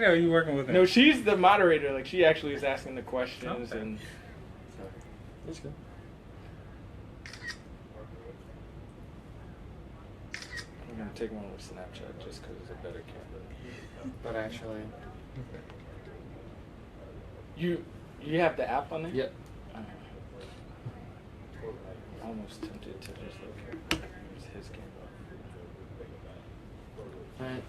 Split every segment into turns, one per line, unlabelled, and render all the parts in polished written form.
Are you working with him?
No, she's the moderator. Like, she actually is asking the questions and.
That's good.
I'm gonna take one with Snapchat just because it's a better camera.
But actually,
You have the app on there?
yep.
Almost tempted to just look at his camera.
Alright.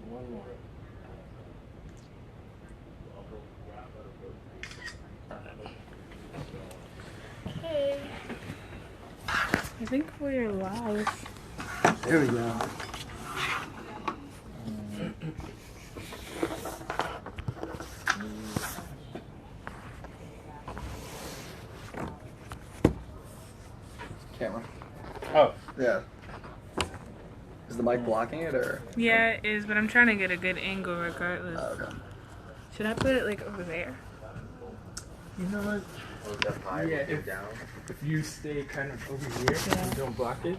One more.
Hey. I think we're live.
There we go. Camera.
Oh.
Yeah. Is the mic blocking it or?
Yeah, it is, but I'm trying to get a good angle regardless.
Oh, okay.
Should I put it like over there?
You know what? Yeah, if you stay kind of over here and don't block it.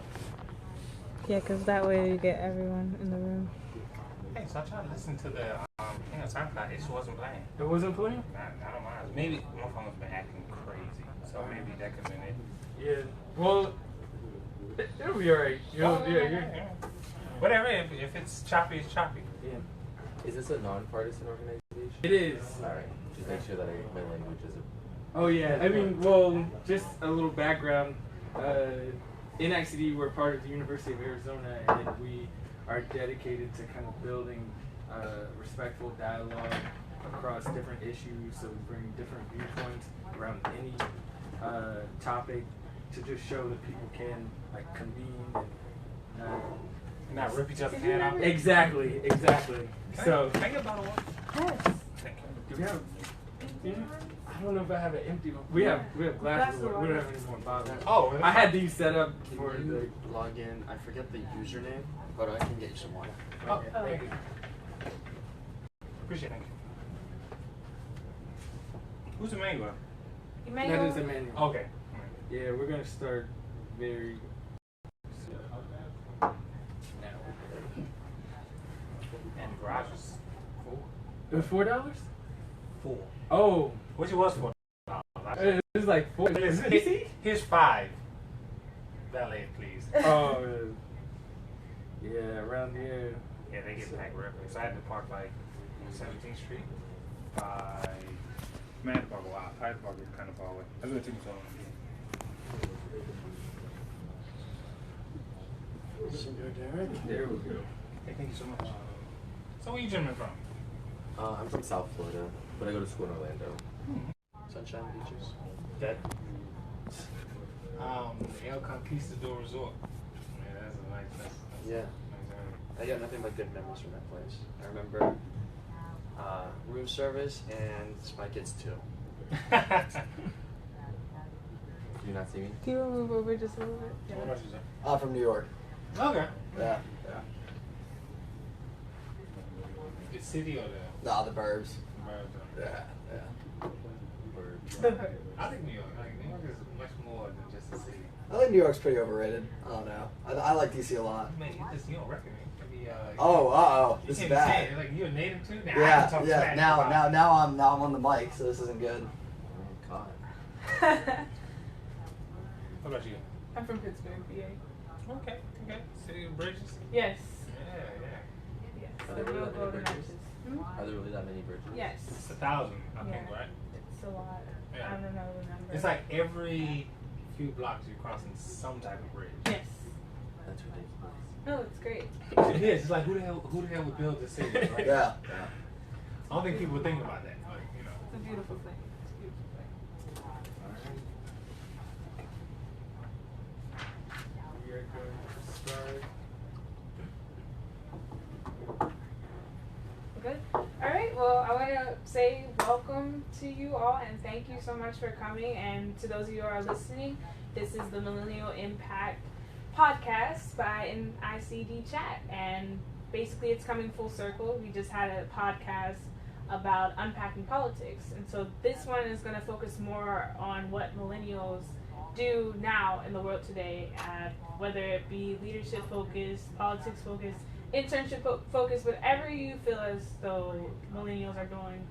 Yeah, because that way you get everyone in the room.
Hey, so I tried to listen to the SoundCloud. It just wasn't playing.
It wasn't playing?
I don't mind. Maybe my phone's been acting crazy, so maybe that could have been it.
Yeah. Well, it'll be alright.
Yeah. Whatever. If it's choppy, it's choppy.
Yeah.
Is this a non-partisan organization?
It is.
Alright, just make sure that my language isn't...
Oh yeah, I mean, well, just a little background. NICD, we're part of the University of Arizona, and we are dedicated to kind of building respectful dialogue across different issues. So we bring different viewpoints around any topic to just show that people can like convene and
Not rip each other's hand off.
exactly. So
Can I get a bottle of water?
Yes.
Thank you.
do we have? I don't know if I have an empty one. We have glasses. We don't have any more bottles.
Oh,
I had these set up
Can
for the.
you log in? I forget the username, but I can get you some water.
Oh, thank you. Appreciate it. Thank you. Who's the main one?
That is Emmanuel.
Okay.
Yeah, we're gonna start very.
And the garage is full.
It was $4.
Full.
Oh,
Which it was for.
it was like $4.
Here's 5. Valet, please.
Oh, yeah, around here.
Yeah, they get packed real quick. So I had to park like on 17th Street by. Man, I had to park a while. I had to park kind of far away. That's what it took me so long to get.
There we go.
Hey, thank you so much. So where you gentlemen from?
I'm from South Florida, but I go to school in Orlando.
Sunshine Beaches.
That. El Conquistador Resort. Yeah, that's a nice. That's
Yeah.
nice
I got nothing but good memories from that place. I remember room service and Spy Kids 2.
area.
Do you not see me?
Can you move over just a little bit?
What else is there?
From New York.
Okay.
Yeah.
The city or the
Nah, the Burbs.
America?
Yeah.
I think New York. Like, New York is much more than just a city.
I think New York's pretty overrated. I don't know. I like DC a lot.
Man, you don't reckon it. Could be,
Oh,
you
this is
can't be saying
bad.
it. Like, you're a native too? Now I can
Yeah,
talk
yeah.
smack
Now
about
I'm on the mic, so this isn't good.
Oh, God.
What about you?
I'm from Pittsburgh, PA.
Okay. City of Bridges?
Yes.
Yeah.
Yes.
Are
The
there
real
really
golden
bridges?
arches.
Are there really that many bridges?
Yes.
It's 1,000, I think,
Yeah.
right?
It's a lot.
Yeah.
I don't know the number.
It's like every few blocks you're crossing some type of bridge.
Yes.
That's ridiculous.
No, it's great.
It is. It's like who the hell would build this city? Like,
Yeah.
I don't think people would think about that. Like, you know.
It's a beautiful thing. It's a beautiful thing.
We are going to start.
Good. All right. Well, I want to say welcome to you all and thank you so much for coming. And to those of you who are listening, this is the Millennial Impact Podcast by NICD Chat. And basically, it's coming full circle. We just had a podcast about unpacking politics. And so this one is going to focus more on what millennials do now in the world today, whether it be leadership focused, politics focused, internship focused, whatever you feel as though millennials are doing.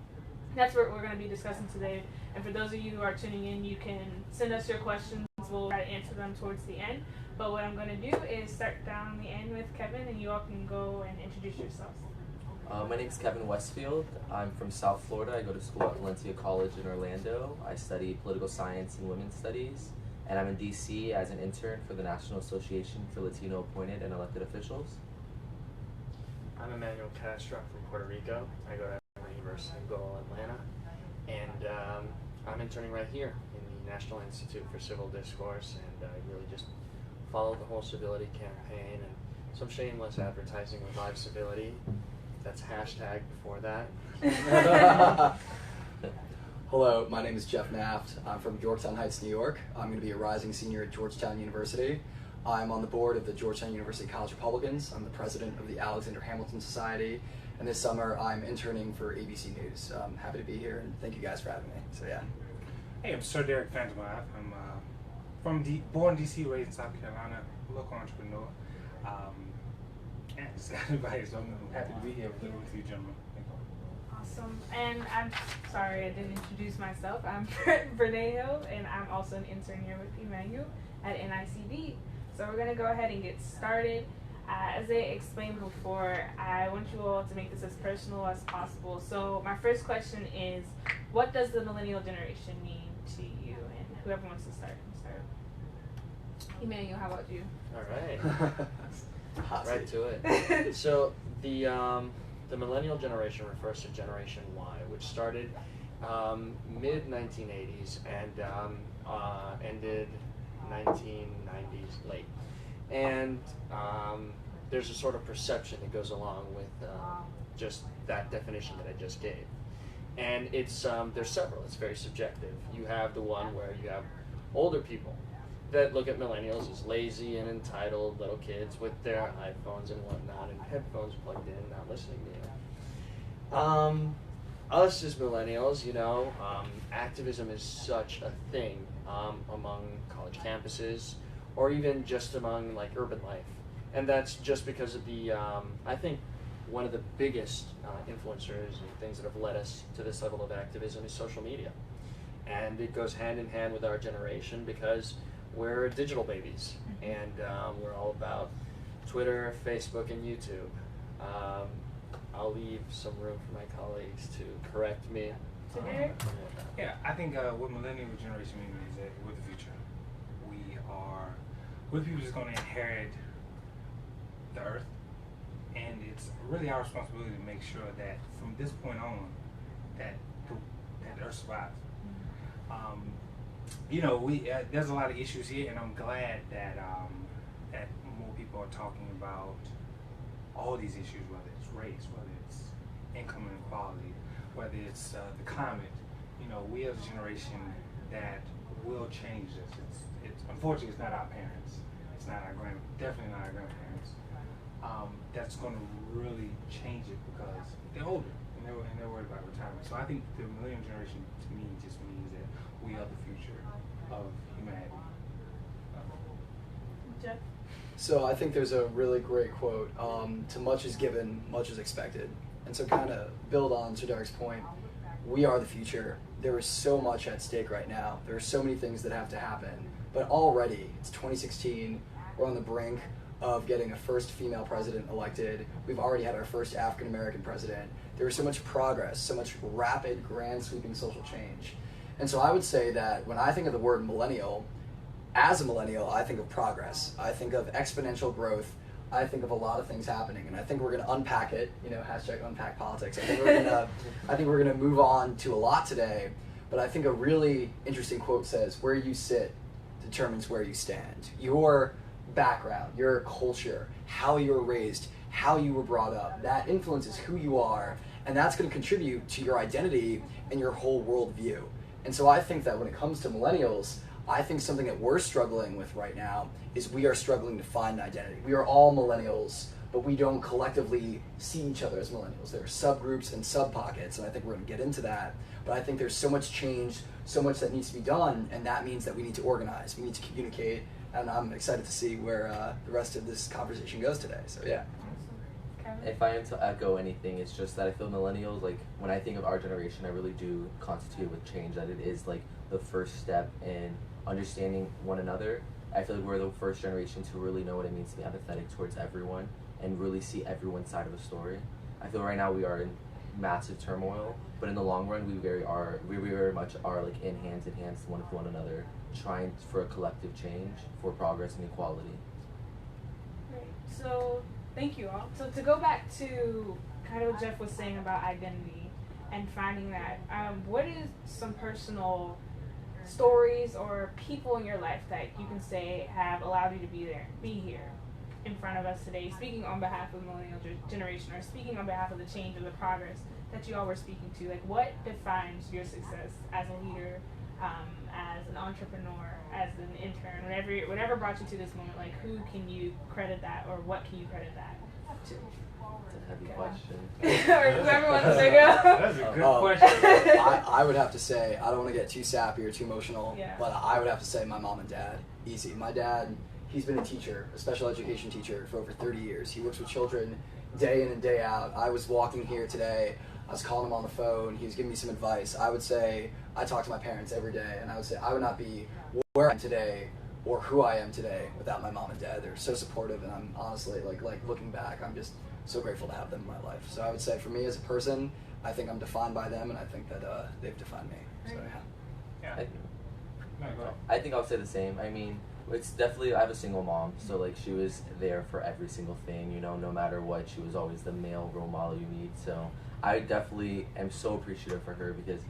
That's what we're going to be discussing today. And for those of you who are tuning in, you can send us your questions. We'll try to answer them towards the end. But what I'm going to do is start down the end with Kevin, and you all can go and introduce yourselves.
My name is Kevin Westfield. I'm from South Florida. I go to school at Valencia College in Orlando. I study political science and women's studies. And I'm in DC as an intern for the National Association for Latino Appointed and Elected Officials.
I'm Emmanuel Castro from Puerto Rico. I go to Emory University in Goal, Atlanta. And I'm interning right here in the National Institute for Civil Discourse. And I really just follow the whole civility campaign and some shameless advertising with live civility. That's hashtag before that.
Hello, my name is Jeff Naft. I'm from Yorktown Heights, New York. I'm going to be a rising senior at Georgetown University. I'm on the board of the Georgetown University College Republicans. I'm the president of the Alexander Hamilton Society. And this summer, I'm interning for ABC News. I'm happy to be here, and thank you guys for having me. So yeah.
Hey, I'm Sir Derek Fantomath. I'm born in DC, raised in South Carolina, local entrepreneur. And just everybody, so I'm happy to be here with you gentlemen. Thank you.
Awesome. And I'm sorry I didn't introduce myself. I'm Brene Hill, and I'm also an intern here with Emmanuel at NICD. So we're going to go ahead and get started. As I explained before, I want you all to make this as personal as possible. So my first question is, what does the millennial generation mean to you? And whoever wants to start can start. Emmanuel, how about you?
All right. Right to it. So the millennial generation refers to Generation Y, which started mid 1980s and ended 1990s late. And there's a sort of perception that goes along with just that definition that I just gave. And it's there's several. It's very subjective. You have the one where you have older people that look at millennials as lazy and entitled little kids with their iPhones and whatnot and headphones plugged in, not listening to you. Us as millennials, activism is such a thing among college campuses or even just among like urban life. And that's just because of the, I think one of the biggest influencers and things that have led us to this level of activism is social media. And it goes hand in hand with our generation because we're digital babies, and we're all about Twitter, Facebook, and YouTube. I'll leave some room for my colleagues to correct me.
Yeah, I think what millennial generation means is that we're the future. We're the people that's going to inherit the earth, and it's really our responsibility to make sure that from this point on, that the earth survives. There's a lot of issues here, and I'm glad that that more people are talking about all these issues, whether it's race, whether it's income inequality, whether it's the climate. We as a generation that will change this. It's unfortunately it's not our parents, it's not our definitely not our grandparents. That's going to really change it because they're older and they're worried about retirement. So I think the millennial generation to me just means that we are the future of humanity.
Jeff?
So I think there's a really great quote, to much is given, much is expected. And so kind of build on Sir Derek's point, we are the future. There is so much at stake right now. There are so many things that have to happen. But already, it's 2016, we're on the brink of getting a first female president elected. We've already had our first African American president. There is so much progress, so much rapid, grand, sweeping social change. And so I would say that when I think of the word millennial, as a millennial, I think of progress. I think of exponential growth. I think of a lot of things happening, and I think we're going to unpack it. Hashtag unpack politics. I think we're gonna move on to a lot today. But I think a really interesting quote says, "Where you sit determines where you stand." Your background, your culture, how you were raised, how you were brought up, that influences who you are, and that's going to contribute to your identity and your whole worldview. And so I think that when it comes to millennials, I think something that we're struggling with right now is we are struggling to find an identity. We are all millennials but we don't collectively see each other as millennials. There are subgroups and sub-pockets, and I think we're going to get into that. But I think there's so much change, so much that needs to be done, and that means that we need to organize, we need to communicate, and I'm excited to see where the rest of this conversation goes today. So yeah.
If I am to echo anything, it's just that I feel millennials, like when I think of our generation, I really do constitute with change, that it is like the first step in understanding one another. I feel like we're the first generation to really know what it means to be empathetic towards everyone and really see everyone's side of the story. I feel right now we are in massive turmoil, but in the long run, we very much are like in hands one with one another, trying for a collective change, for progress and equality.
Right. So thank you all. So to go back to kind of what Jeff was saying about identity and finding that, what is some personal stories or people in your life that you can say have allowed you to be here in front of us today, speaking on behalf of the millennial generation, or speaking on behalf of the change or the progress that you all were speaking to? Like, what defines your success as a leader, as an entrepreneur, as an intern, whatever brought you to this moment? Like, who can you credit that, or what can you credit that to?
It's a heavy question.
Or whoever wants to go.
That's a good question.
I would have to say, I don't want to get too sappy or too emotional,
Yeah.
but I would have to say my mom and dad. Easy. My dad, he's been a teacher, a special education teacher for over 30 years. He works with children day in and day out. I was walking here today. I was calling him on the phone. He was giving me some advice. I would say I talk to my parents every day, and I would say I would not be where I am today or who I am today without my mom and dad. They're so supportive, and I'm honestly, like looking back, I'm just so grateful to have them in my life. So I would say for me as a person, I think I'm defined by them, and I think that they've defined me. So yeah.
Yeah. No, go ahead.
I think I'll say the same. I mean, it's definitely, I have a single mom, so like she was there for every single thing, you know, no matter what. She was always the male role model you need. So I definitely am so appreciative for her, because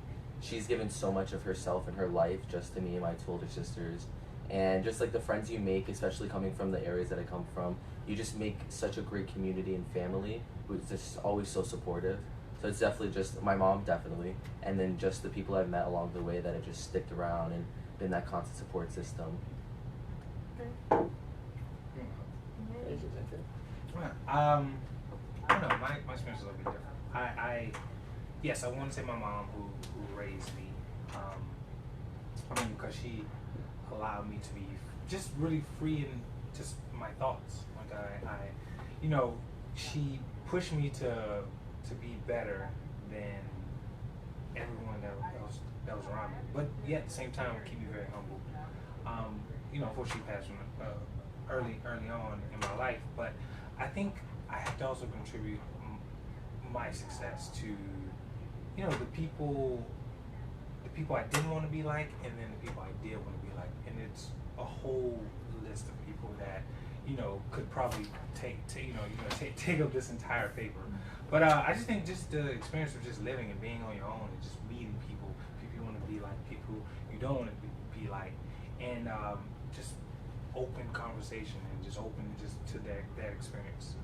she's given so much of herself and her life just to me and my two older sisters. And just like the friends you make, especially coming from the areas that I come from, you just make such a great community and family who's just always so supportive. So it's definitely just my mom, definitely, and then just the people I've met along the way that have just sticked around and been that constant support system.
I don't know. My experience is a little bit different. Yes, I want to say my mom who raised me. I mean, because she allowed me to be just really free in just my thoughts. Like you know, she pushed me to be better than everyone that was around me. But yet at the same time, keep me very humble. You know, unfortunately, she passed early on in my life. But I think I have to also contribute my success to, you know, the people I didn't want to be like, and then the people I did want to be like. And it's a whole list of people that, you know, could probably take up this entire paper. But I just think just the experience of just living and being on your own and just meeting people you want to be like, people you don't want to be like, and just open conversation and just open just to that experience.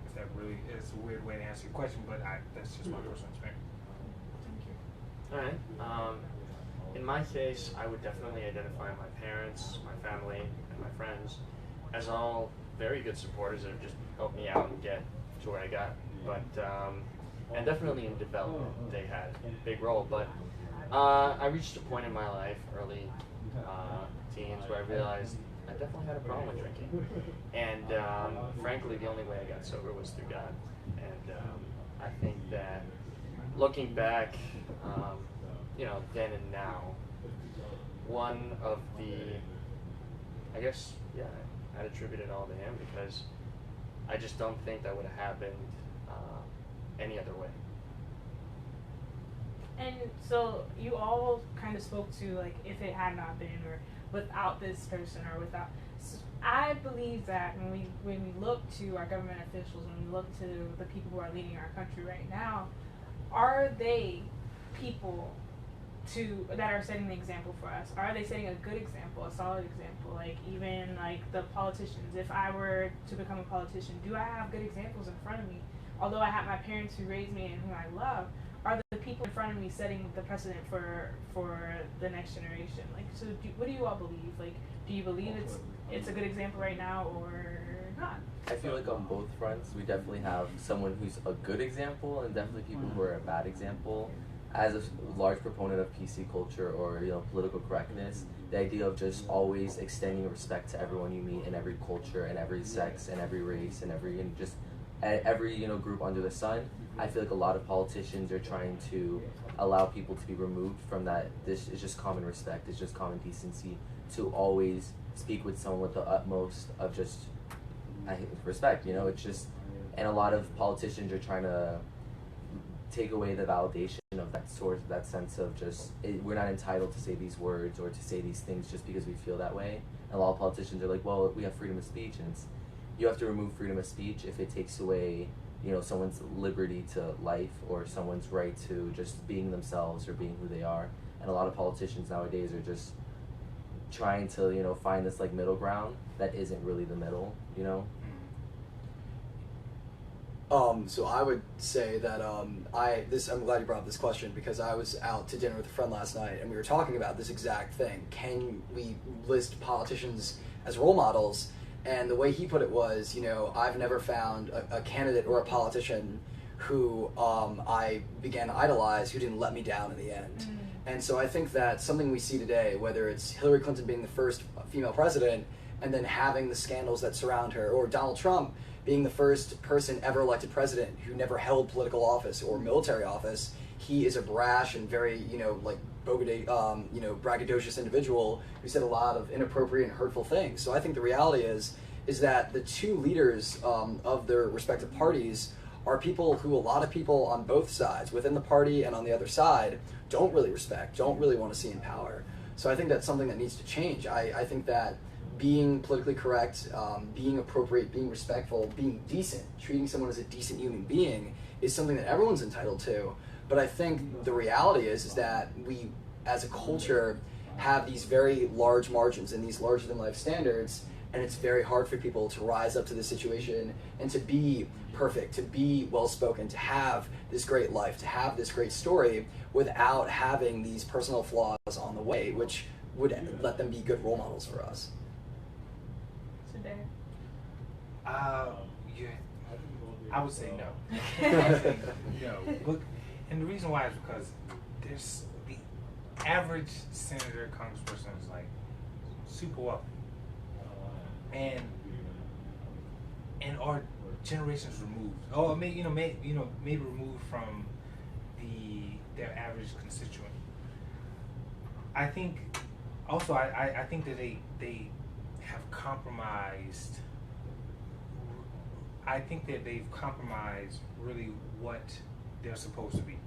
If that really is a weird way to answer your question, but that's just my personal experience.
Thank you.
All right. In my case, I would definitely identify my parents, my family, and my friends as all very good supporters that have just helped me out and get to where I got. But and definitely in development, they had a big role. But I reached a point in my life, early teens, where I realized I definitely had a problem with drinking. And frankly, the only way I got sober was through God. And I think that looking back, you know, then and now, one of the, I guess, yeah, I'd attribute it all to him, because I just don't think that would have happened any other way.
And so you all kind of spoke to, like, if it had not been, or without this person, or without. So I believe that when we look to our government officials, when we look to the people who are leading our country right now, are they people that are setting the example for us? Are they setting a good example, a solid example? Like, even like the politicians, if I were to become a politician, do I have good examples in front of me? Although I have my parents who raised me and whom I love, are the people people in front of me setting the precedent for the next generation. Like, so what do you all believe? Like, do you believe it's a good example right now or not?
I feel like on both fronts, we definitely have someone who's a good example and definitely people who are a bad example. As a large proponent of PC culture or political correctness, the idea of just always extending respect to everyone you meet in every culture and every sex and every race and every group under the sun, I feel like a lot of politicians are trying to allow people to be removed from that. This is just common respect, it's just common decency to always speak with someone with the utmost of just respect. It's just, and a lot of politicians are trying to take away the validation of that source, that sense of just we're not entitled to say these words or to say these things just because we feel that way. And a lot of politicians are like, well, we have freedom of speech, and you have to remove freedom of speech if it takes away someone's liberty to life or someone's right to just being themselves or being who they are. And a lot of politicians nowadays are just trying to find this like middle ground that isn't really the middle.
So I would say that I'm glad you brought up this question, because I was out to dinner with a friend last night and we were talking about this exact thing. Can we list politicians as role models? And the way he put it was, I've never found a candidate or a politician who I began to idolize who didn't let me down in the end. And so I think that something we see today, whether it's Hillary Clinton being the first female president and then having the scandals that surround her, or Donald Trump being the first person ever elected president who never held political office or military office, he is a brash and very, braggadocious individual who said a lot of inappropriate and hurtful things. So I think the reality is that the two leaders of their respective parties are people who a lot of people on both sides, within the party and on the other side, don't really respect, don't really want to see in power. So I think that's something that needs to change. I think that being politically correct, being appropriate, being respectful, being decent, treating someone as a decent human being is something that everyone's entitled to. But I think the reality is that we, as a culture, have these very large margins and these larger-than-life standards, and it's very hard for people to rise up to the situation and to be perfect, to be well-spoken, to have this great life, to have this great story without having these personal flaws on the way, which would let them be good role models for us.
I would say no. I would say no. Look, and the reason why is because there's the average senator, congressperson is like super wealthy, and are generations removed. Oh, maybe removed from their average constituent. I think also I think that they have compromised. I think that they've compromised really what they're supposed to be.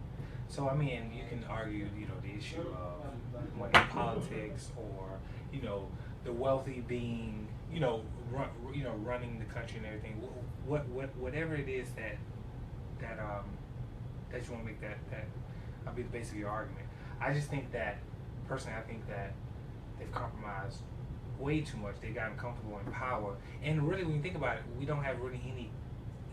So I mean, you can argue, the issue of money politics, or the wealthy being, running the country and everything. Whatever it is that you want to make that be the base of your argument. I just think that personally, I think that they've compromised way too much. They've gotten comfortable in power, and really, when you think about it, we don't have really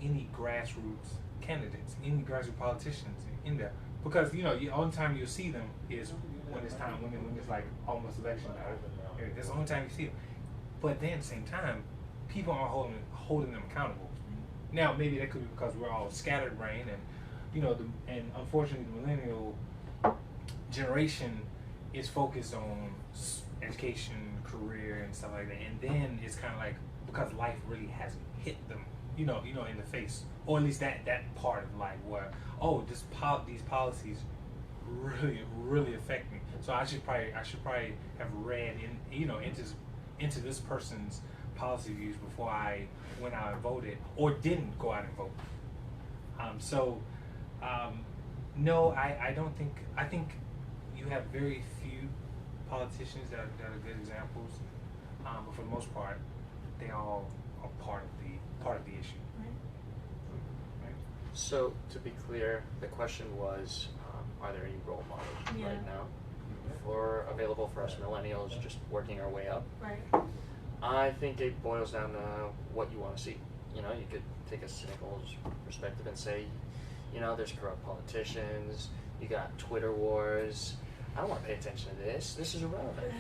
any grassroots candidates, any grassroots politicians in there, because the only time you'll see them is when it's time, when it's like almost election time. That's the only time you see them. But then at the same time, people aren't holding them accountable. Now maybe that could be because we're all scattered brain, and and unfortunately the millennial generation is focused on education, career, and stuff like that. And then it's kind of like, because life really hasn't hit them, in the face, or at least that part of life where, these policies really affect me. So I should probably have read into this person's policy views before I went out and voted, or didn't go out and vote. No, I don't think. I think you have very few politicians that are good examples, but for the most part, they all are part of the issue. Right?
So to be clear, the question was, are there any role models right now available for us millennials just working our way up?
Right.
I think it boils down to what you want to see. You could take a cynical perspective and say, there's corrupt politicians, You got Twitter wars. I don't want to pay attention to this. This is irrelevant.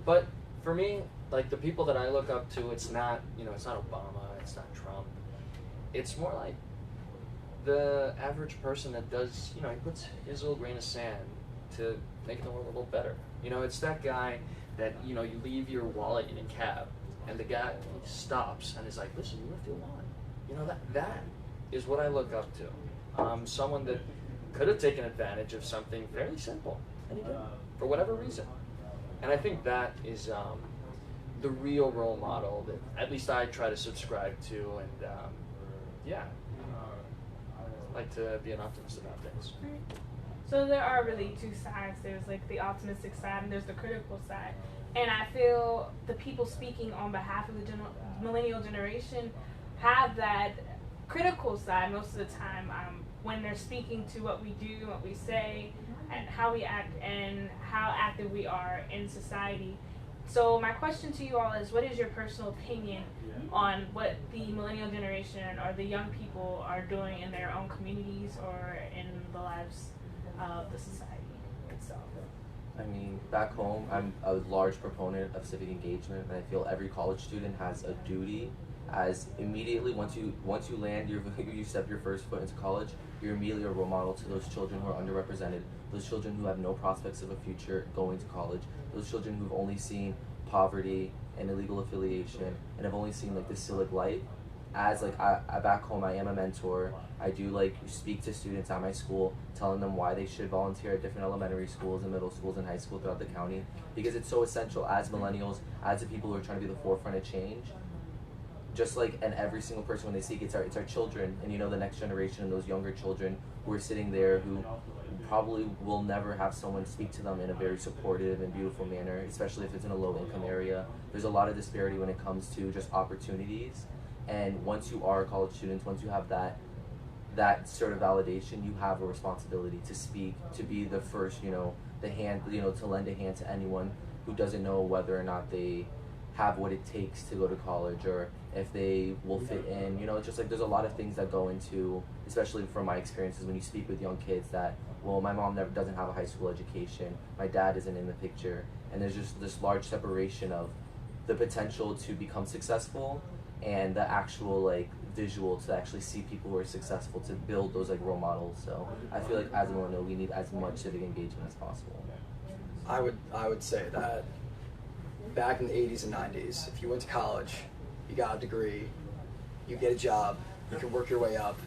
But for me, like the people that I look up to, it's not, it's not Obama, it's not Trump. It's more like the average person that does, he puts his little grain of sand to make the world a little better. It's that guy that, you leave your wallet in a cab and the guy stops and is like, listen, you left your wallet. That is what I look up to. Someone that could have taken advantage of something fairly simple, and he didn't, for whatever reason. And I think that is the real role model that at least I try to subscribe to, and I like to be an optimist about things.
So there are really two sides. There's like the optimistic side and there's the critical side. And I feel the people speaking on behalf of the millennial generation have that critical side most of the time when they're speaking to what we do, what we say, and how we act, and how active we are in society. So my question to you all is, what is your personal opinion on what the millennial generation or the young people are doing in their own communities or in the lives of the society itself?
I mean, back home, I'm a large proponent of civic engagement, and I feel every college student has a duty. As immediately once you land you step your first foot into college, you're immediately a role model to those children who are underrepresented, those children who have no prospects of a future going to college, those children who've only seen poverty and illegal affiliation and have only seen like the civic life. As like I back home, I am a mentor. I do like speak to students at my school, telling them why they should volunteer at different elementary schools and middle schools and high school throughout the county, because it's so essential as millennials, as the people who are trying to be the forefront of change. Just like, and every single person when they speak, it's our children, and the next generation and those younger children who are sitting there who probably will never have someone speak to them in a very supportive and beautiful manner, especially if it's in a low income area. There's a lot of disparity when it comes to just opportunities, and once you are college students, once you have that sort of validation, you have a responsibility to speak, to be the first, the hand, to lend a hand to anyone who doesn't know whether or not they have what it takes to go to college, or if they will fit in. Just like there's a lot of things that go into, especially from my experiences when you speak with young kids, that, well, my mom doesn't have a high school education, my dad isn't in the picture, and there's just this large separation of the potential to become successful and the actual like visual to actually see people who are successful, to build those like role models. So I feel like as a millennial, we need as much civic engagement as possible.
I would say that back in the 80s and 90s, if you went to college, you got a degree, you get a job, you could work your way up,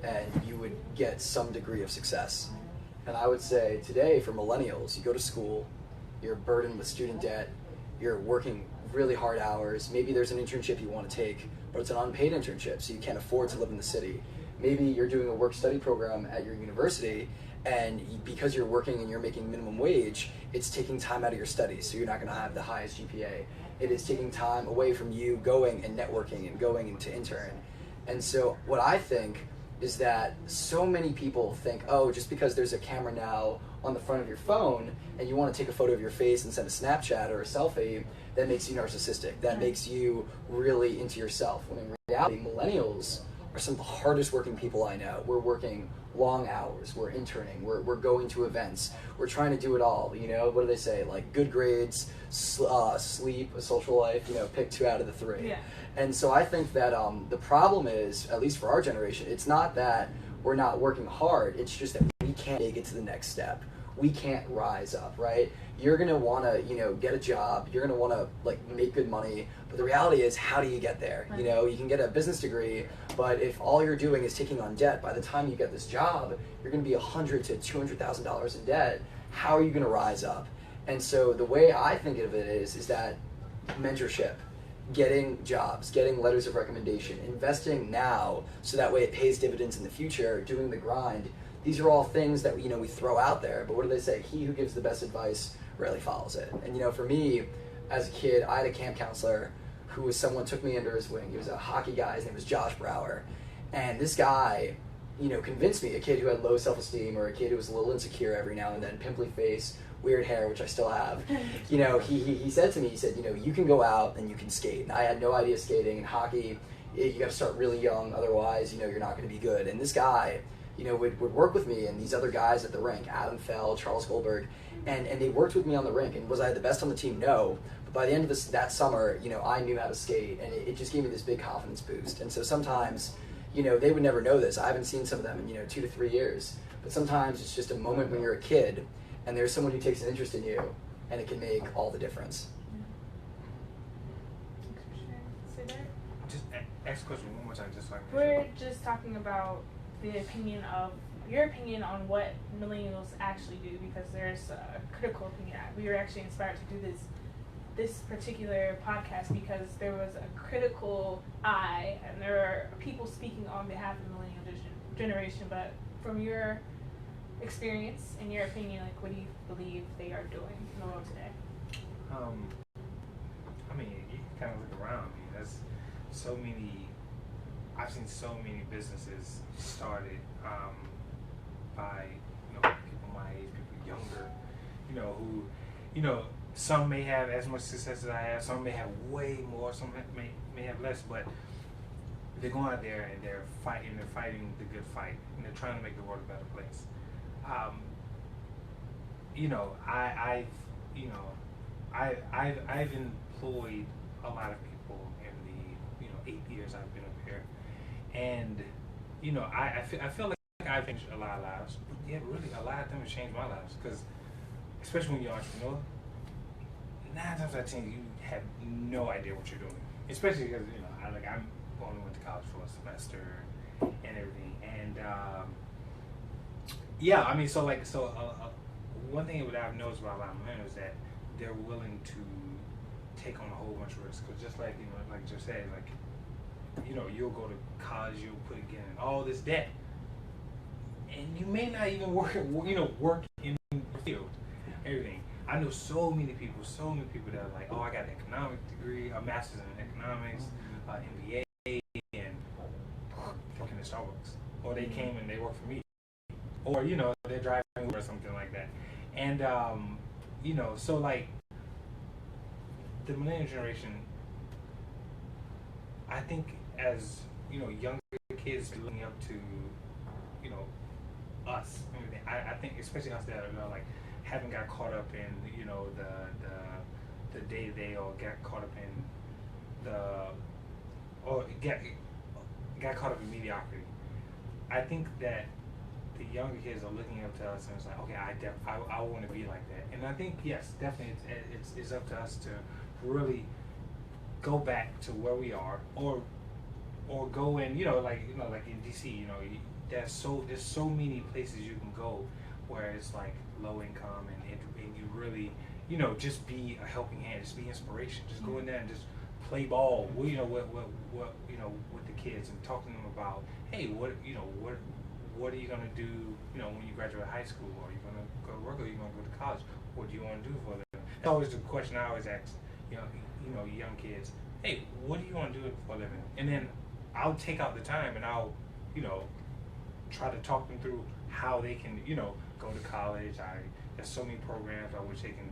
and you would get some degree of success. And I would say today, for millennials, you go to school, you're burdened with student debt, you're working really hard hours, maybe there's an internship you want to take, but it's an unpaid internship, so you can't afford to live in the city. Maybe you're doing a work-study program at your university, and because you're working and you're making minimum wage, it's taking time out of your studies, so you're not going to have the highest GPA. It is taking time away from you going and networking and going to intern. And so what I think is that so many people think, oh, just because there's a camera now on the front of your phone and you want to take a photo of your face and send a Snapchat or a selfie, that makes you narcissistic. That makes you really into yourself. When in reality, millennials are some of the hardest working people I know. We're working long hours, we're interning, we're going to events, we're trying to do it all. What do they say? Like good grades, sleep, a social life, pick 2 out of the 3.
Yeah.
And so I think that the problem is, at least for our generation, it's not that we're not working hard, it's just that we can't make it to the next step. We can't rise up, right? You're gonna wanna, get a job, you're gonna wanna make good money, but the reality is, how do you get there?
Right.
You can get a business degree, but if all you're doing is taking on debt, by the time you get this job, you're gonna be $100,000 to $200,000 in debt. How are you gonna rise up? And so the way I think of it is that mentorship, getting jobs, getting letters of recommendation, investing now so that way it pays dividends in the future, doing the grind. These are all things that we throw out there, but what do they say? He who gives the best advice rarely follows it. And for me, as a kid, I had a camp counselor who was someone took me under his wing. He was a hockey guy. His name was Josh Brower, and this guy, convinced me, a kid who had low self-esteem or a kid who was a little insecure every now and then, pimply face, weird hair, which I still have. He said to me, he said, you can go out and you can skate. And I had no idea skating and hockey. You got to start really young, otherwise, you're not going to be good. And this guy, would work with me and these other guys at the rink, Adam Fell, Charles Goldberg, and they worked with me on the rink. And was I the best on the team? No. But by the end of that summer, I knew how to skate, and it just gave me this big confidence boost. And so sometimes, they would never know this. I haven't seen some of them in, 2 to 3 years. But sometimes it's just a moment when you're a kid, and there's someone who takes an interest in you, and it can make all the difference.
Just ask the question one more time, just so I can.
We're just talking about your opinion on what millennials actually do, because there's a critical opinion. We were actually inspired to do this particular podcast because there was a critical eye, and there are people speaking on behalf of the millennial generation. But from your experience and your opinion, like, what do you believe they are doing in the world today?
I mean, you can kind of look around. I mean, there's so many. I've seen so many businesses started by people my age, people younger, who some may have as much success as I have, some may have way more, some may have less, but they're going out there and they're fighting the good fight, and they're trying to make the world a better place. I've employed a lot of people in the 8 years I've been up here, and I feel like I've changed a lot of lives. But yeah, really, a lot of them have changed my lives, because especially when you're an entrepreneur, 9 times out of 10 you have no idea what you're doing. Especially because I only went to college for a semester and everything, and one thing that I've noticed about a lot of men is that they're willing to take on a whole bunch of risks. Because just like like Joe said, you'll go to college, you'll put again in all this debt, and you may not even work in the field, everything. I know so many people that are like, oh, I got an economic degree, a master's in economics, MBA, and working at Starbucks, or they came and they work for me, or they're driving Uber or something like that, and so like the millennial generation, I think as younger kids looking up to us, I think especially us that are like haven't got caught up in the day to day, or got caught up in got caught up in mediocrity. I think that the younger kids are looking up to us, and it's like, okay, I want to be like that. And I think, yes, definitely it's up to us to really go back to where we are, or go in, like in DC, there's so many places you can go where it's like low income, and you really, just be a helping hand, just be inspiration, just go in there and just play ball, with the kids, and talk to them about, hey, what are you gonna do, when you graduate high school? Are you gonna go to work, or are you gonna go to college? What do you want to do for a living? That's always the question I always ask, young kids. Hey, what do you want to do for a living? And then I'll take out the time and I'll, try to talk them through how they can, go to college. There's so many programs by which they can,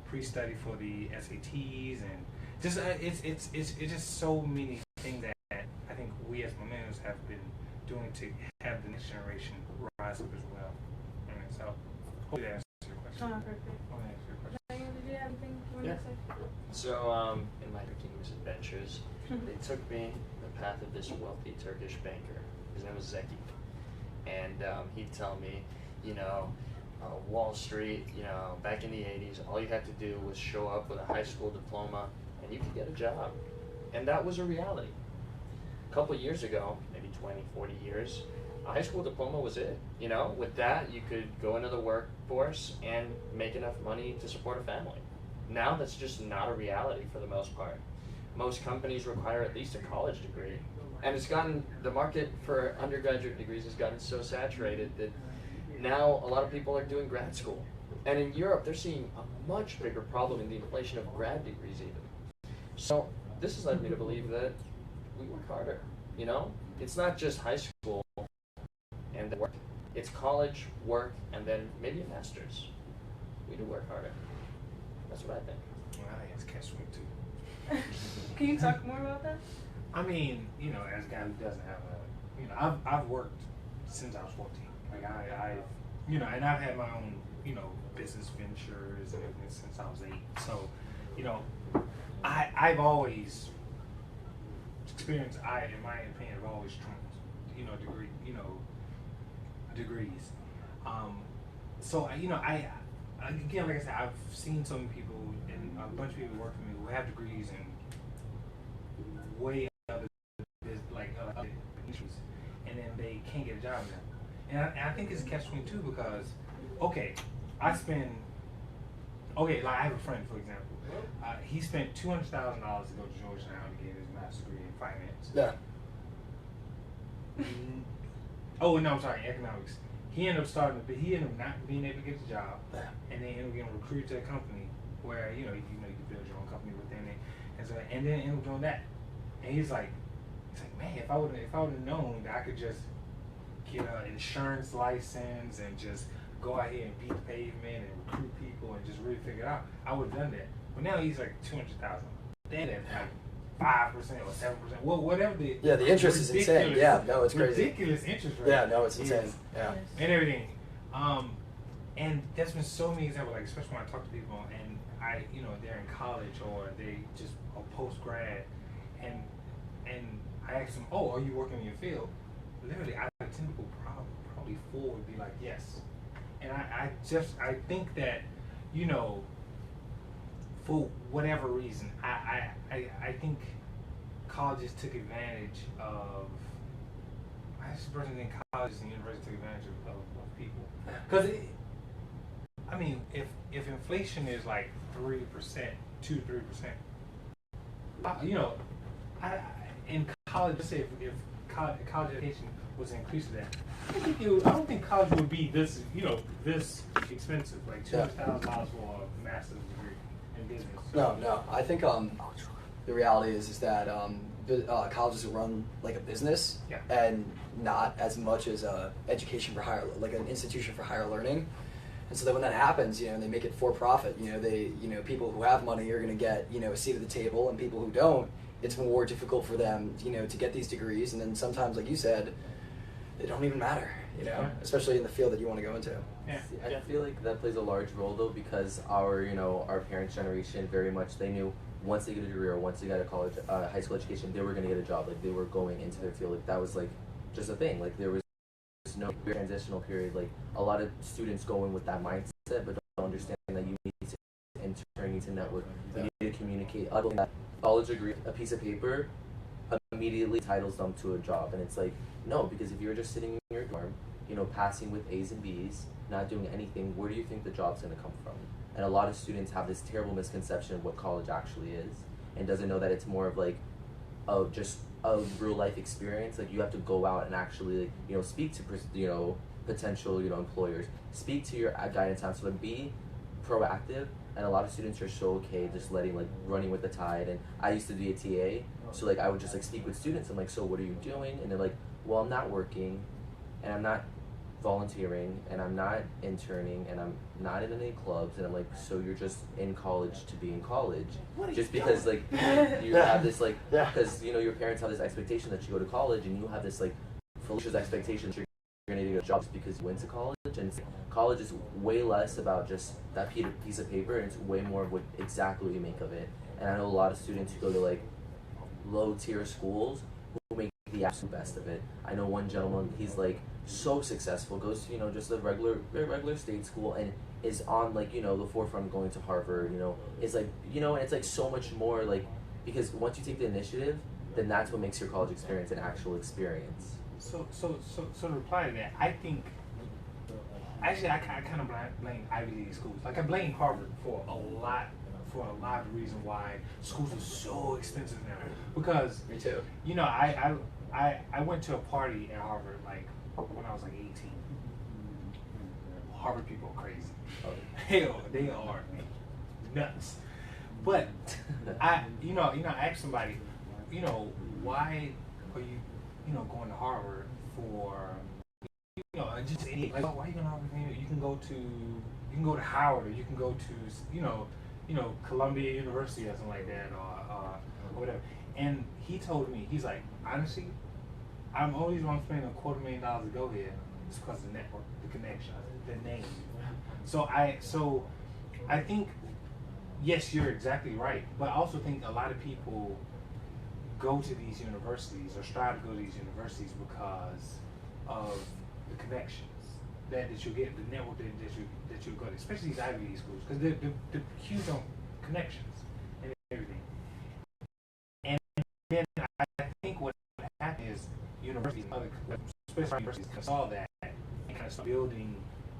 pre-study for the SATs, and just it's just so many things that I think we as millennials have been doing to have the next generation rise up as well. And so hopefully that answers your question.
Perfect. Did you have anything you wanted to say?
So in my team's adventures, they took me the path of this wealthy Turkish banker. His name was Zeki, and he'd tell me, Wall Street, back in the 80s, all you had to do was show up with a high school diploma and you could get a job. And that was a reality. A couple of years ago, maybe 20, 40 years, a high school diploma was it. With that, you could go into the workforce and make enough money to support a family. Now that's just not a reality for the most part. Most companies require at least a college degree. And the market for undergraduate degrees has gotten so saturated that now a lot of people are doing grad school. And in Europe, they're seeing a much bigger problem in the inflation of grad degrees even. So this has led me to believe that we work harder, It's not just high school and work. It's college, work, and then maybe a master's. We do work harder. That's what I think.
Well, I think it's catch-22.
Can you talk more about that?
I mean, you know, as a guy who doesn't have a, you know, I've worked since I was 14. Like I, you know, and I've had my own, you know, business ventures and everything since I was 8. So, you know, I've always experienced, in my opinion, have always trumped, you know, degrees. So you know, I again, like I said, I've seen so many people and a bunch of people work for me who have degrees and way other other issues, and then they can't get a job now. And I think it's catch-22 because, okay, like I have a friend, for example, he spent $200,000 to go to Georgetown to get his master's degree in finance.
Yeah.
Oh no, I'm sorry, economics. He ended up he ended up not being able to get the job,
Yeah.
and then ended up getting recruited to a company where you can build your own company within it, and then ended up doing that. And he's like, man, if I would have known that I could just get an insurance license and just go out here and beat the pavement and recruit people and just really figure it out, I would have done that. But now he's like 200,000. Then at like 5% or 7%, well, whatever the
interest is insane. Yeah, no, it's crazy.
Ridiculous interest rate.
Yeah, no, it's insane. Yeah,
and everything. And there's been so many examples, like especially when I talk to people and they're in college or they just are post grad, and I ask them, oh, are you working in your field? Literally, I typical probably 4 would be like yes, and I think that for whatever reason, I think colleges took advantage of. I just personally think colleges and universities took advantage of people. Because I mean, if inflation is like 3%, 2-3%, in college, let's say if college education was an increase of that, I don't think college would be this expensive, like $200,000 for a master's degree in business.
No. I think the reality is that colleges run like a business,
yeah,
and not as much as a education for higher, like an institution for higher learning. And so that when that happens, and they make it for profit, people who have money are going to get, a seat at the table, and people who don't, it's more difficult for them, to get these degrees. And then sometimes, like you said, they don't even matter, especially in the field that you want to go into.
Yeah.
I feel like that plays a large role though, because our parents' generation very much, they knew once they get a degree or once they got a college, high school education, they were going to get a job. Like they were going into their field. Like that was like just a thing. Like there was no transitional period. Like a lot of students go in with that mindset, but don't understand that you need to intern, you need to network, you need to communicate. That college degree, a piece of paper, immediately titles them to a job, and it's like no, because if you're just sitting in your dorm, passing with A's and B's, not doing anything, where do you think the job's going to come from? And a lot of students have this terrible misconception of what college actually is, and doesn't know that it's more of like, just a real life experience. Like you have to go out and actually, speak to, potential, employers, speak to your guidance counselor, be proactive. And a lot of students are so okay just running with the tide. And I used to be a TA, so I would just speak with students. I'm like, so what are you doing? And they're like, well, I'm not working, and I'm not volunteering, and I'm not interning, and I'm not in any clubs. And I'm like, so you're just in college to be in college, just because you have this because your parents have this expectation that you go to college, and you have this fallacious expectation that you're going to get jobs because you went to college. And college is way less about just that piece of paper, and it's way more of what exactly you make of it. And I know a lot of students who go to low tier schools who make the absolute best of it. I know one gentleman, he's so successful, goes to just a very regular state school, and is on the forefront going to Harvard. It's and it's so much more because once you take the initiative, then that's what makes your college experience an actual experience.
So to reply to that, I think actually I kind of blame Ivy League schools. I blame Harvard for a lot of the reason why schools are so expensive now. Because
me too.
I went to a party at Harvard when I was 18. Harvard people are crazy. Hell, they are nuts. But I asked somebody, why are you going to Harvard for just any why are you going to Harvard? You can go to Howard, or you can go to Columbia University or something like that, or whatever. And he told me, he's like, honestly, I'm always want to spend $250,000 to go here. It's because of the network, the connection, the name. So I think, yes, you're exactly right. But I also think a lot of people go to these universities or strive to go to these universities because of the connections that you get, the network that you go to, especially these Ivy League schools, because the huge on connections and everything. And then I think what happened is universities, especially universities, saw that and kind of start building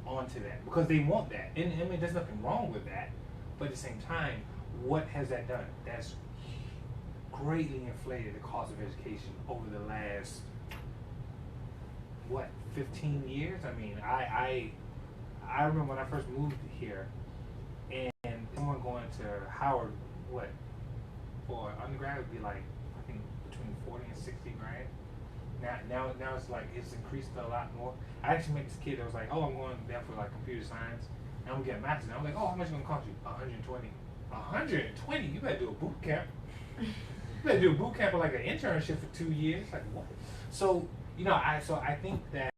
onto that because they want that. And I mean, there's nothing wrong with that, but at the same time, what has that done? That's greatly inflated the cost of education over the last 15 years. I mean, I remember when I first moved here, and someone going to Howard, for undergrad would be like, I think between 40 and 60 grand. Now it's like it's increased a lot more. I actually met this kid that was like, oh, I'm going there for like computer science, and I'm gonna get a master's. And I'm like, oh, how much is it gonna cost you? 120. 120? You better do a boot camp. You better do a boot camp or like an internship for 2 years. Like what? So I think that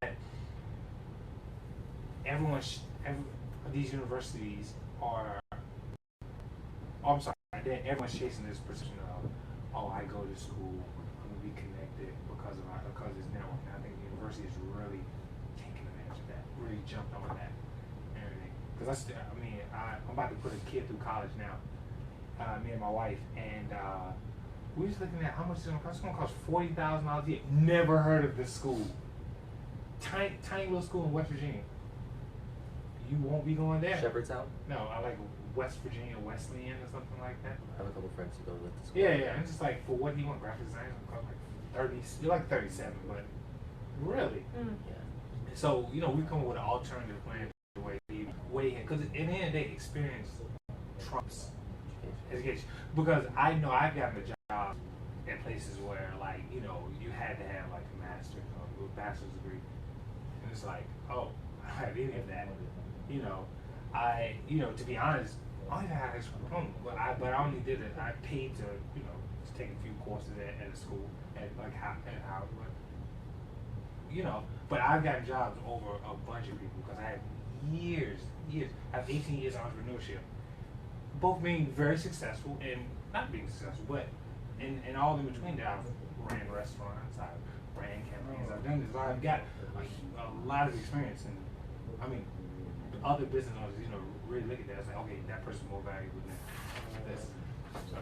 these universities are. Oh, I'm sorry. Everyone's chasing this perception of, oh, I go to school, I'm gonna be connected because of this network. And I think the university is really taking advantage of that, really jumped on that and everything. Because I'm about to put a kid through college now, me and my wife, and we was looking at how much it's gonna cost. It's gonna cost $40,000 a year. Never heard of this school. Tiny little school in West Virginia. You won't be going there.
Shepherdstown?
No, I like West Virginia Wesleyan or something like that.
I have a couple friends who go to the school.
Yeah. And just like for what do you want, graphic design? Like 30. You're like 37, but really.
Yeah.
So we come up with an alternative plan the way ahead, because in the end of the day, experience trumps education. Because I know I've gotten a job at places where like you had to have like a master's or a bachelor's degree, and it's like, oh, I don't have any of that. To be honest, I only had a high school diploma, but I only did it. I paid to just take a few courses at a school at Howard, but I've gotten jobs over a bunch of people because I have years. I have 18 years of entrepreneurship, both being very successful and not being successful, but and all in between that, I've ran restaurants, I've ran campaigns, I've done this. I've got a lot of experience, and I mean, other business owners, really look at that. It's like, okay, that person's more valuable than this. So.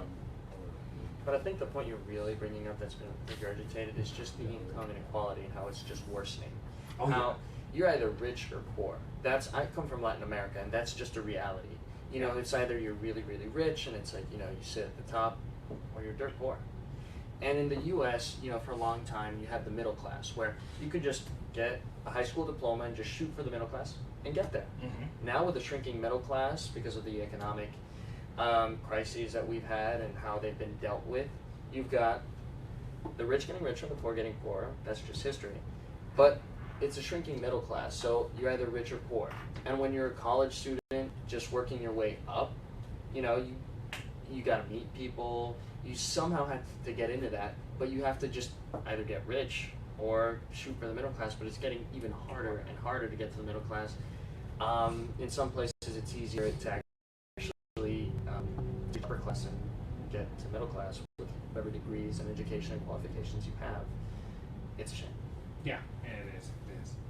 But I think the point you're really bringing up that's been regurgitated is just the income inequality and how it's just worsening.
Oh,
how you're either rich or poor. I come from Latin America, and that's just a reality. It's either you're really, really rich, and it's like, you sit at the top, or you're dirt poor. And in the U.S., for a long time, you have the middle class, where you could just get a high school diploma and just shoot for the middle class and get there.
Mm-hmm.
Now with the shrinking middle class, because of the economic crises that we've had and how they've been dealt with, you've got the rich getting richer and the poor getting poorer. That's just history. But it's a shrinking middle class, so you're either rich or poor. And when you're a college student just working your way up, you got to meet people. You somehow have to get into that, but you have to just either get rich or shoot for the middle class. But it's getting even harder and harder to get to the middle class. In some places, it's easier to actually do upper class and get to middle class with whatever degrees and education and qualifications you have. It's a shame.
Yeah, it is.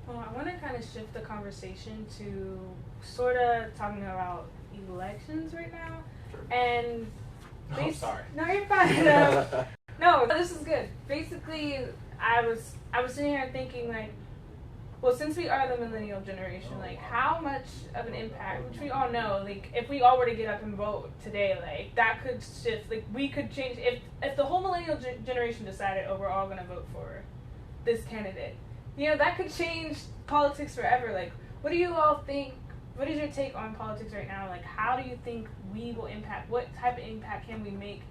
Well, I want to kind of shift the conversation to sort of talking about elections right now.
Sure.
And
I'm sorry.
No, you're fine. No, this is good. Basically, I was sitting here thinking like, well, since we are the millennial generation, like how much of an impact, which we all know, like if we all were to get up and vote today, like that could shift, like we could change, if the whole millennial generation decided, oh, we're all going to vote for this candidate, that could change politics forever. Like, what do you all think? What is your take on politics right now? Like, how do you think we will impact? What type of impact can we make?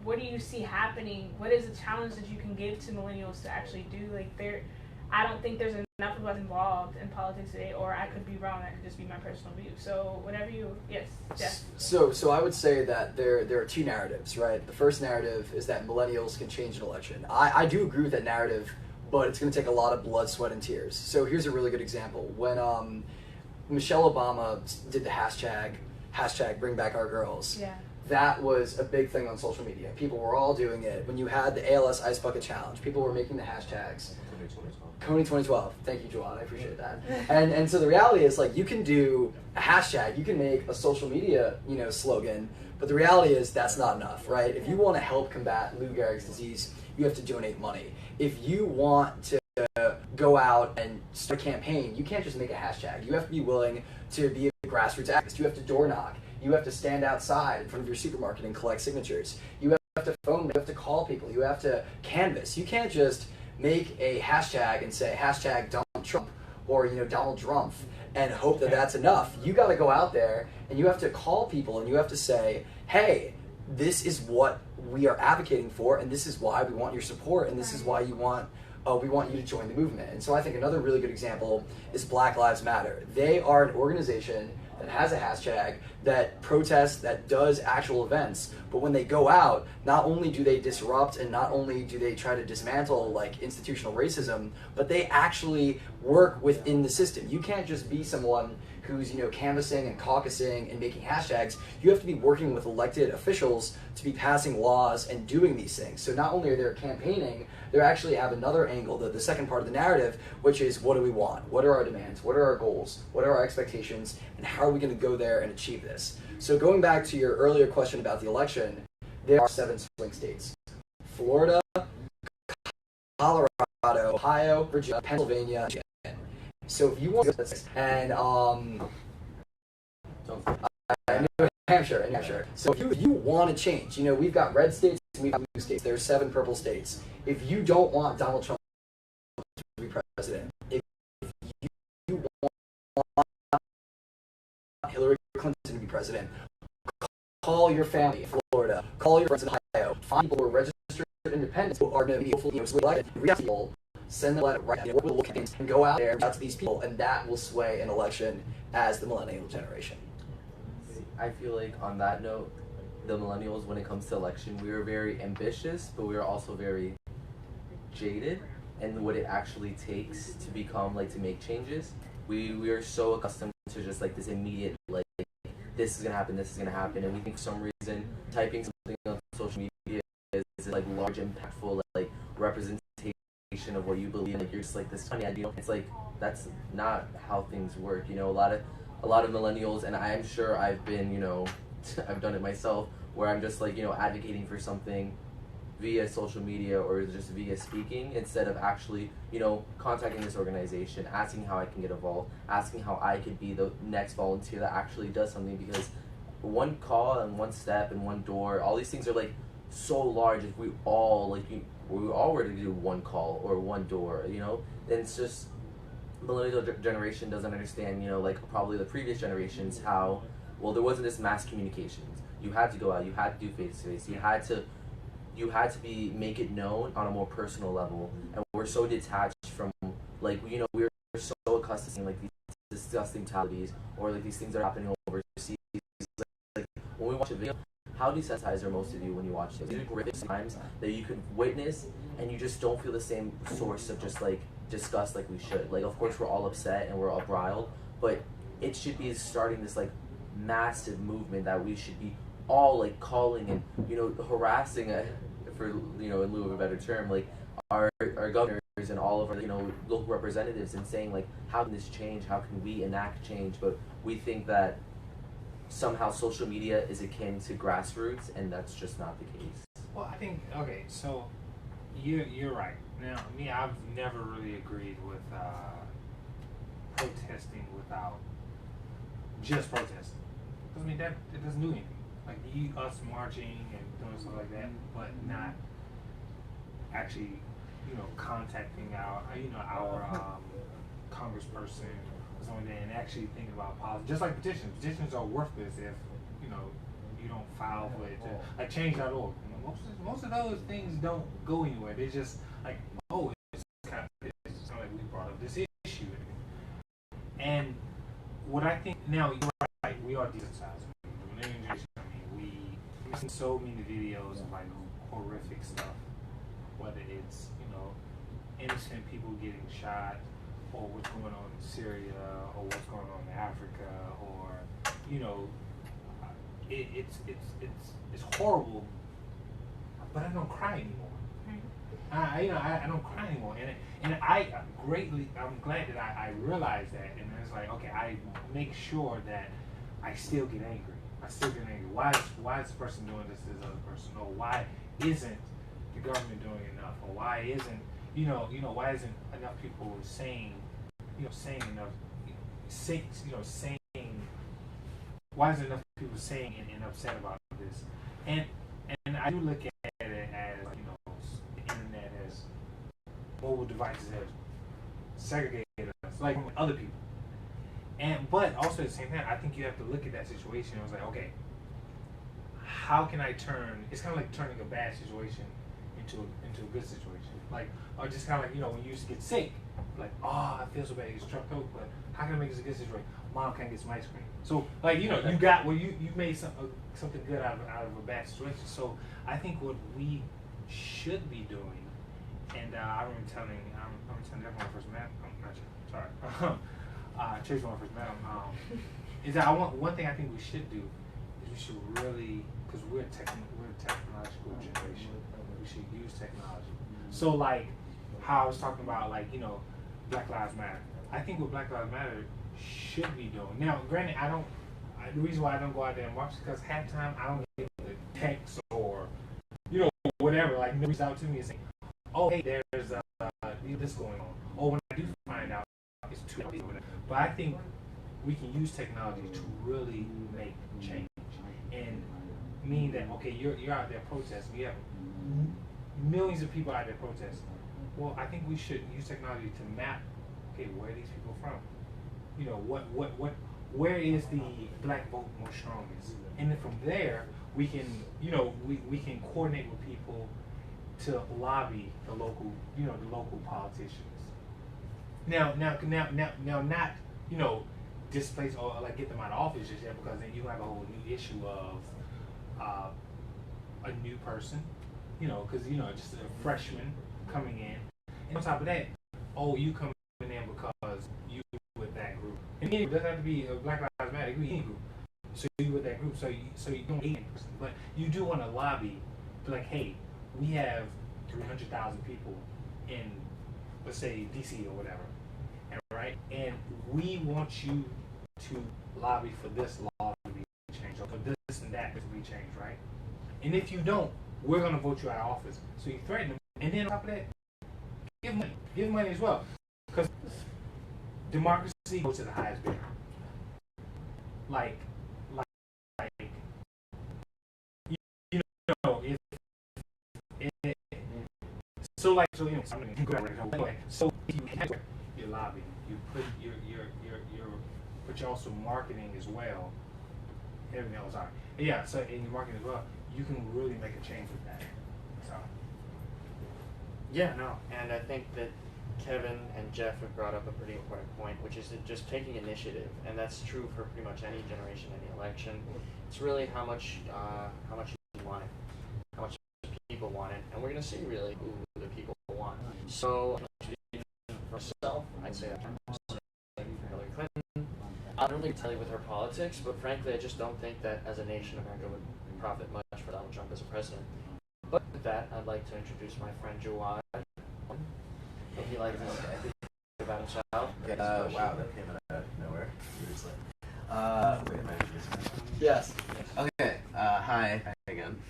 What do you see happening? What is the challenge that you can give to millennials to actually do? Like, I don't think there's enough of us involved in politics today, or I could be wrong. That could just be my personal view. So, whatever yes, Jeff.
So I would say that there are two narratives, right? The first narrative is that millennials can change an election. I do agree with that narrative, but it's going to take a lot of blood, sweat, and tears. So here's a really good example. When Michelle Obama did the hashtag Bring Back Our Girls,
Yeah.
that was a big thing on social media. People were all doing it. When you had the ALS Ice Bucket Challenge, people were making the hashtags. Coney 2012. Thank you, Joanne. I appreciate that. And so the reality is, like, you can do a hashtag, you can make a social media, slogan, but the reality is that's not enough, right? If you want to help combat Lou Gehrig's disease, you have to donate money. If you want to go out and start a campaign, you can't just make a hashtag. You have to be willing to be a grassroots activist. You have to door knock. You have to stand outside in front of your supermarket and collect signatures. You have to phone, you have to call people. You have to canvass. You can't just make a hashtag and say hashtag Donald Trump or Donald Drumpf and hope that that's enough. You got to go out there and you have to call people and you have to say, hey, this is what we are advocating for, and this is why we want your support, and this is why we want you to join the movement. And so I think another really good example is Black Lives Matter. They are an organization that has a hashtag, that protests, that does actual events, but when they go out, not only do they disrupt and not only do they try to dismantle like institutional racism, but they actually work within the system. You can't just be someone who's canvassing and caucusing and making hashtags. You have to be working with elected officials to be passing laws and doing these things. So not only are they campaigning, they actually have another angle, the second part of the narrative, which is what do we want? What are our demands? What are our goals? What are our expectations? And how are we going to go there and achieve this? So going back to your earlier question about the election, there are 7 swing states: Florida, Colorado, Ohio, Virginia, Pennsylvania, and Michigan. So if you want New Hampshire. So if you want to change, we've got red states and we've got blue states. There's 7 purple states. If you don't want Donald Trump to be president, if you want Hillary Clinton to be president, call your family in Florida, call your friends in Ohio, find people who are registered independents who are going to be elected, reach out to people, send them a letter, work with local campaigns, and go out there and reach out to these people, and that will sway an election as the millennial generation.
I feel like on that note, the millennials, when it comes to election, we are very ambitious, but we are also very jaded in what it actually takes to become, to make changes. We are so accustomed to just this immediate, this is gonna happen, and we think for some reason typing something on social media is large, impactful, representation of what you believe in. You're just this funny idea. It's that's not how things work. A lot of millennials, and I'm sure I've been, I've done it myself, where I'm just advocating for something via social media or just via speaking instead of actually, contacting this organization, asking how I can get involved, asking how I could be the next volunteer that actually does something, because one call and one step and one door, all these things are so large. If we all were to do one call or one door, then it's just millennial generation doesn't understand, probably the previous generations, how, there wasn't this mass communications. You had to go out, you had to do face-to-face, you had to make it known on a more personal level. And we're so detached from, we're so accustomed to these disgusting fatalities or these things that are happening overseas. When we watch a video, how desensitized are most of you when you watch these horrific times that you could witness and you just don't feel the same source of just disgust we should. Of course we're all upset and we're all riled, but it should be starting this massive movement that we should be all calling and harassing for in lieu of a better term our governors and all of our local representatives and saying how can this change, how can we enact change. But we think that somehow social media is akin to grassroots, and that's just not the case.
Well, I think, okay, so you're right. Now, I've never really agreed with protesting without just protesting. Because that it doesn't do anything. Us marching and doing stuff like that, but not actually, contacting our congressperson or something like that, and actually thinking about policy. Just like petitions. Petitions are worthless if you don't file for it. Change.org. Most of those things don't go anywhere. They're just it's kind of it's not we brought up this issue. And what I think now, you're right, we are desensitized. millennial generation, I mean, we've seen so many videos of like horrific stuff, whether it's, you know, innocent people getting shot, or what's going on in Syria, or what's going on in Africa, or, you know, it's horrible, but I don't cry anymore. I don't cry anymore, and I'm glad that I realized that, and it's like, okay, I make sure that I still get angry. Why is this person doing this to this other person? Or why isn't the government doing enough? Or why isn't why isn't enough people saying enough, why isn't enough people saying and upset about this? And I do look at it as, you know, the internet as mobile devices have segregated us, like from other people. But also at the same time, I think you have to look at that situation and was like, okay, how can I turn? It's kind of like turning a bad situation into a good situation. Like, or just kind of like, you know, when you used to get sick, like, oh, I feel so bad, you struck out, but how can I make this a good situation? Mom can't get some ice cream. So, like, you know, you made something good out of a bad situation. So I think what we should be doing, and I remember telling Jeff when I first met him, Chase when I first met him, is that one thing I think we should do is we should really, because we're a technological generation, we should use technology. So like how I was talking about, like, you know, Black Lives Matter. I think what Black Lives Matter should be doing. Now, granted, the reason why I don't go out there and march is because half the time I don't get the text or, you know, whatever. Like, they reach out to me and say, oh, hey, there's this going on. Or when I do find out, it's too late. But I think we can use technology to really make change. And mean that, okay, you're out there protesting. You have millions of people out there protesting. Well, I think we should use technology to map, okay, where are these people from? You know, where is the black vote most strongest? And then from there, we can, you know, we can coordinate with people to lobby the local politicians. Now, not, you know, displace or like get them out of office just yet, because then you have a whole new issue of a new person, you know, because, you know, just a freshman coming in. And on top of that, oh, you coming in because you with that group. And it doesn't have to be a Black Lives Matter, it can be any group. So you with that group, so you don't hate that person, but you do want to lobby, be like, hey, we have 300,000 people in, let's say, DC or whatever, and we want you to lobby for this law to be changed, or for this and that to be changed, right? And if you don't, we're gonna vote you out of office. So you threaten them, and then on top of that, give money as well, because democracy goes to the highest bidder. Like, you know, so you know, so you have your lobbying, you put but you're also marketing as well. Everything else, sorry. Yeah, so in your marketing as well, you can really make a change with that. So.
Yeah, no, and I think that Kevin and Jeff have brought up a pretty important point, which is just taking initiative, and that's true for pretty much any generation, any election. It's really how much you want it, how much people want it, and we're going to see really who the people want. So, for myself, I'd say Hillary Clinton. I don't really tell you with her politics, but frankly, I just don't think that as a nation, America would profit much for Donald Trump as a president. But with that, I'd like to introduce my friend Jawad. If he likes to say about himself.
Wow, that came out of nowhere. Seriously. Wait a minute.
Yes.
Okay. Hi again.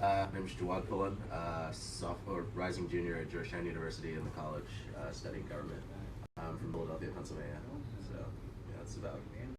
My name is Jawad Pullen, sophomore, rising junior at Georgetown University in the college, studying government. I'm from Philadelphia, Pennsylvania. So, yeah, that's about